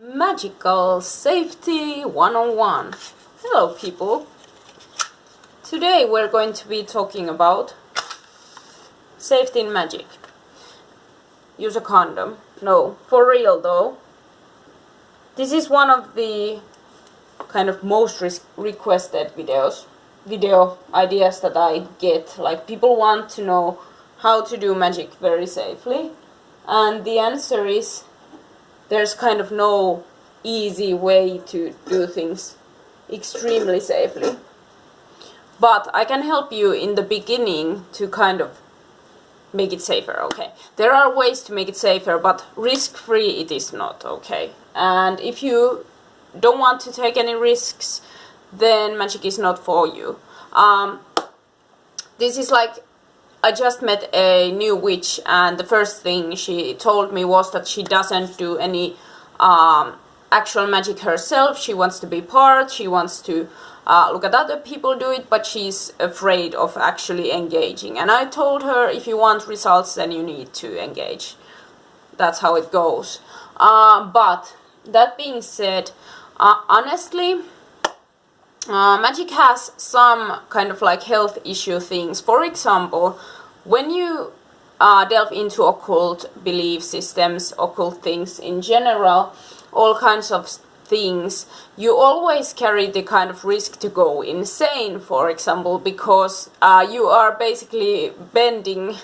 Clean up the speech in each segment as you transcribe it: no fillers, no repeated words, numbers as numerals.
Magical Safety 101. Hello people. Today we're going to be talking about safety in magic. Use a condom. No, for real though. This is one of the kind of most requested video ideas that I get. Like, people want to know how to do magic very safely. And the answer is there's kind of no easy way to do things extremely safely. But I can help you in the beginning to kind of make it safer, okay? There are ways to make it safer, but risk-free it is not, okay? And if you don't want to take any risks, then magic is not for you. This is like, I just met a new witch, and the first thing she told me was that she doesn't do any actual magic herself. She wants to be part, she wants to look at other people do it, but she's afraid of actually engaging. And I told her, if you want results, then you need to engage. That's how it goes. But that being said, honestly, magic has some kind of like health issue things. For example, when you delve into occult belief systems, occult things in general, all kinds of things, you always carry the kind of risk to go insane, for example, because you are basically bending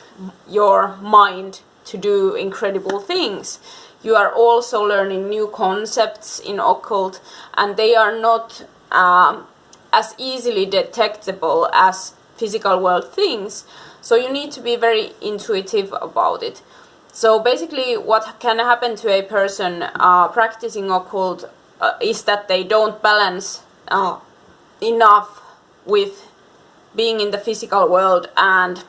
your mind to do incredible things. You are also learning new concepts in occult, and they are not as easily detectable as physical world things, so you need to be very intuitive about it. So basically what can happen to a person practicing occult is that they don't balance enough with being in the physical world, and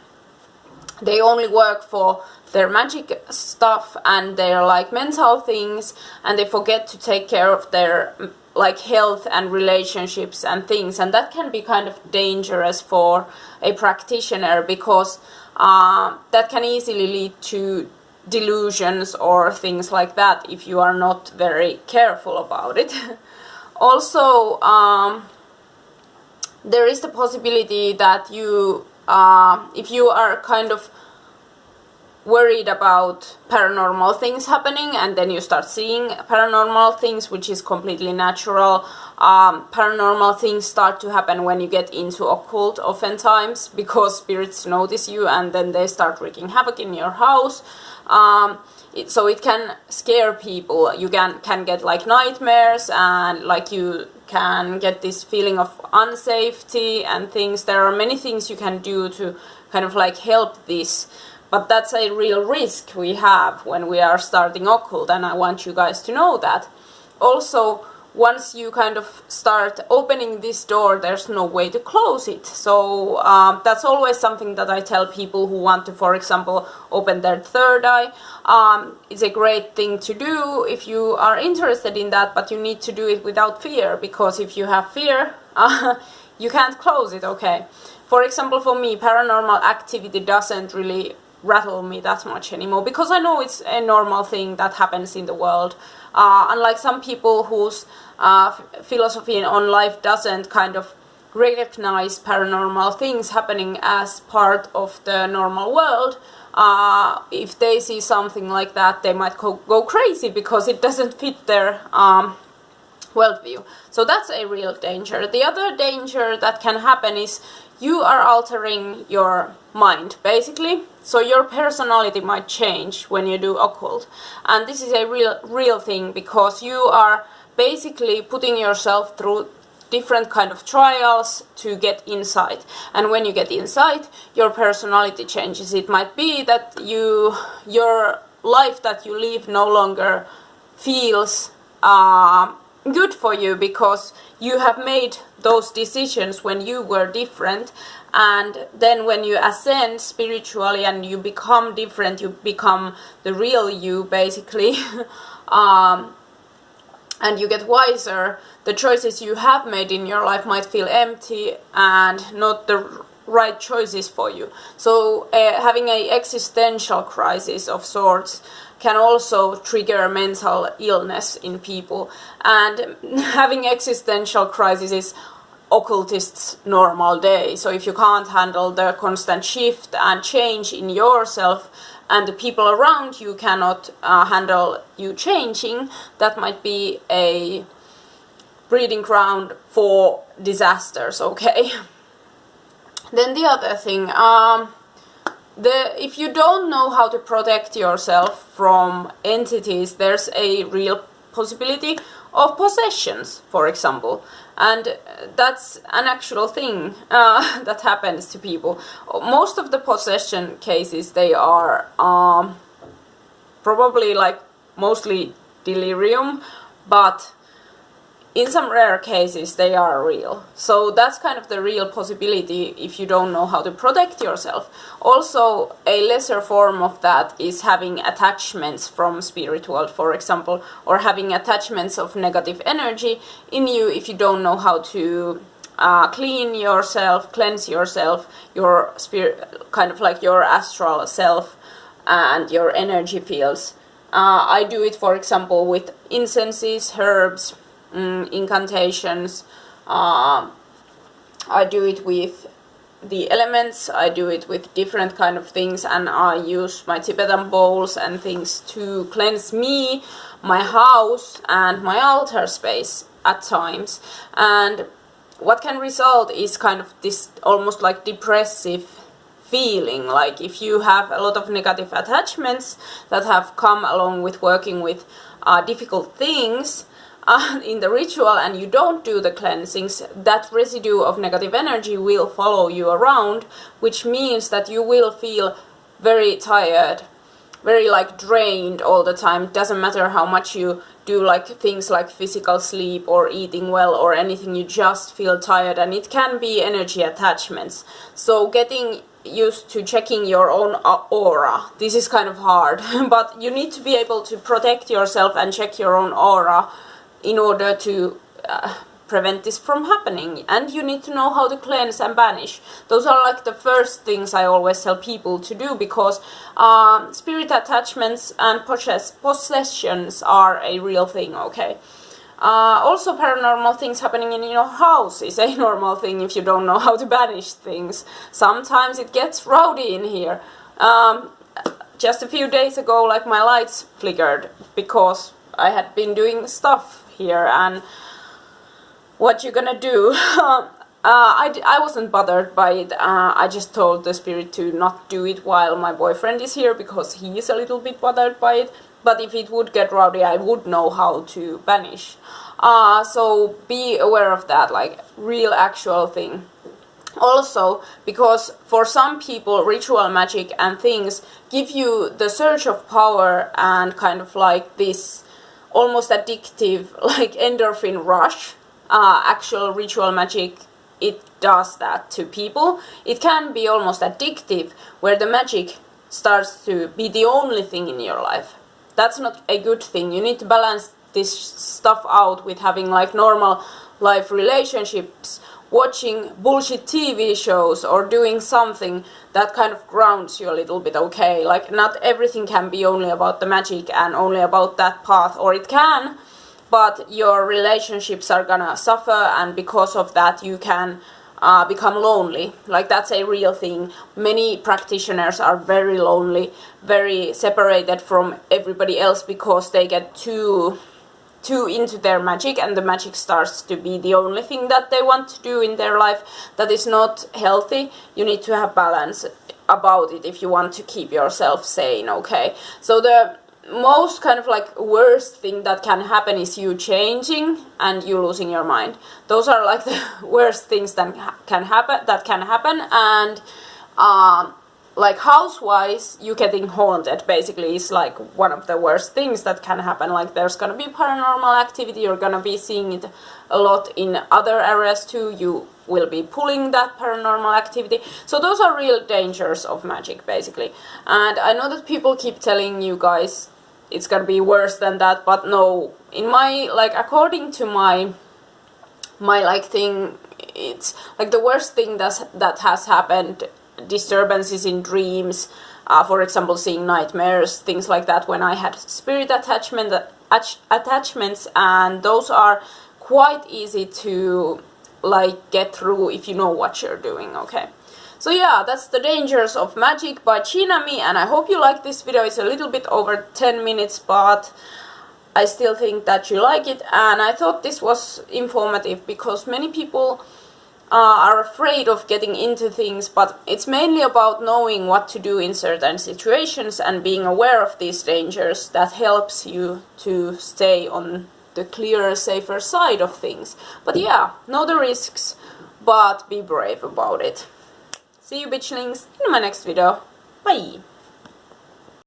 they only work for their magic stuff and their like mental things, and they forget to take care of their like health and relationships and things, and that can be kind of dangerous for a practitioner, because that can easily lead to delusions or things like that if you are not very careful about it. Also, there is the possibility that you if you are kind of worried about paranormal things happening, and then you start seeing paranormal things, which is completely natural. Paranormal things start to happen when you get into occult oftentimes, because spirits notice you and then they start wreaking havoc in your house. So it can scare people. You can get like nightmares, and like you can get this feeling of unsafety and things. There are many things you can do to kind of like help this. But that's a real risk we have when we are starting occult, and I want you guys to know that. Also, once you kind of start opening this door, there's no way to close it. So that's always something that I tell people who want to, for example, open their third eye. It's a great thing to do if you are interested in that, but you need to do it without fear, because if you have fear, you can't close it, okay? For example, for me, paranormal activity doesn't really rattle me that much anymore, because I know it's a normal thing that happens in the world. Unlike some people whose philosophy on life doesn't kind of recognize paranormal things happening as part of the normal world, if they see something like that, they might go crazy because it doesn't fit their worldview. So that's a real danger. The other danger that can happen is you are altering your mind, basically. So your personality might change when you do occult. And this is a real thing, because you are basically putting yourself through different kind of trials to get insight. And when you get insight, your personality changes. It might be that your life that you live no longer feels good for you, because you have made those decisions when you were different, and then when you ascend spiritually and you become different, you become the real you, basically, and you get wiser, the choices you have made in your life might feel empty and not the right choices for you. So having an existential crisis of sorts can also trigger mental illness in people. And having existential crisis is occultists' normal day. So if you can't handle the constant shift and change in yourself, and the people around you cannot handle you changing, that might be a breeding ground for disasters, okay? Then the other thing, if you don't know how to protect yourself from entities, there's a real possibility of possessions, for example. And that's an actual thing that happens to people. Most of the possession cases, they are probably like mostly delirium, but in some rare cases they are real. So that's kind of the real possibility if you don't know how to protect yourself. Also, a lesser form of that is having attachments from spirit world, for example, or having attachments of negative energy in you if you don't know how to clean yourself, cleanse yourself, your spirit, kind of like your astral self and your energy fields. I do it, for example, with incenses, herbs, incantations. I do it with the elements, I do it with different kind of things, and I use my Tibetan bowls and things to cleanse me, my house and my altar space at times. And what can result is kind of this almost like depressive feeling, like if you have a lot of negative attachments that have come along with working with difficult things in the ritual, and you don't do the cleansings, that residue of negative energy will follow you around, which means that you will feel very tired, very like drained all the time. Doesn't matter how much you do like things like physical sleep or eating well or anything, you just feel tired, and it can be energy attachments. So getting used to checking your own aura, this is kind of hard but you need to be able to protect yourself and check your own aura in order to prevent this from happening. And you need to know how to cleanse and banish. Those are like the first things I always tell people to do, because spirit attachments and possessions are a real thing, okay? Also, paranormal things happening in your house is a normal thing if you don't know how to banish things. Sometimes it gets rowdy in here. Just a few days ago, like, my lights flickered because I had been doing stuff here, and what you gonna do? I wasn't bothered by it. I just told the spirit to not do it while my boyfriend is here, because he is a little bit bothered by it. But if it would get rowdy, I would know how to banish. So be aware of that, like real actual thing. Also, because for some people, ritual magic and things give you the surge of power and kind of like this almost addictive, like endorphin rush. Actual ritual magic, it does that to people. It can be almost addictive, where the magic starts to be the only thing in your life. That's not a good thing. You need to balance this stuff out with having like normal life relationships, watching bullshit TV shows, or doing something that kind of grounds you a little bit, okay? Like, not everything can be only about the magic and only about that path, or it can, but your relationships are gonna suffer, and because of that you can become lonely. Like, that's a real thing. Many practitioners are very lonely, very separated from everybody else, because they get too into their magic, and the magic starts to be the only thing that they want to do in their life. That is not healthy. You need to have balance about it if you want to keep yourself sane, okay? So the most kind of like worst thing that can happen is you changing and you losing your mind. Those are like the worst things that can happen. And like, house-wise, you getting haunted basically is like one of the worst things that can happen. Like, there's gonna be paranormal activity, you're gonna be seeing it a lot in other areas too, you will be pulling that paranormal activity. So those are real dangers of magic basically. And I know that people keep telling you guys it's gonna be worse than that, but no, in my, like, according to my like thing, it's like the worst thing that has happened, disturbances in dreams, For example, seeing nightmares, things like that, when I had spirit attachments, and those are quite easy to like get through if you know what you're doing, okay? So yeah, that's The Dangers of Magic by Chinami, and I hope you like this video. It's a little bit over 10 minutes, but I still think that you like it, and I thought this was informative because many people are afraid of getting into things, but it's mainly about knowing what to do in certain situations and being aware of these dangers that helps you to stay on the clearer, safer side of things. But yeah, know the risks, but be brave about it. See you bitchlings in my next video. Bye!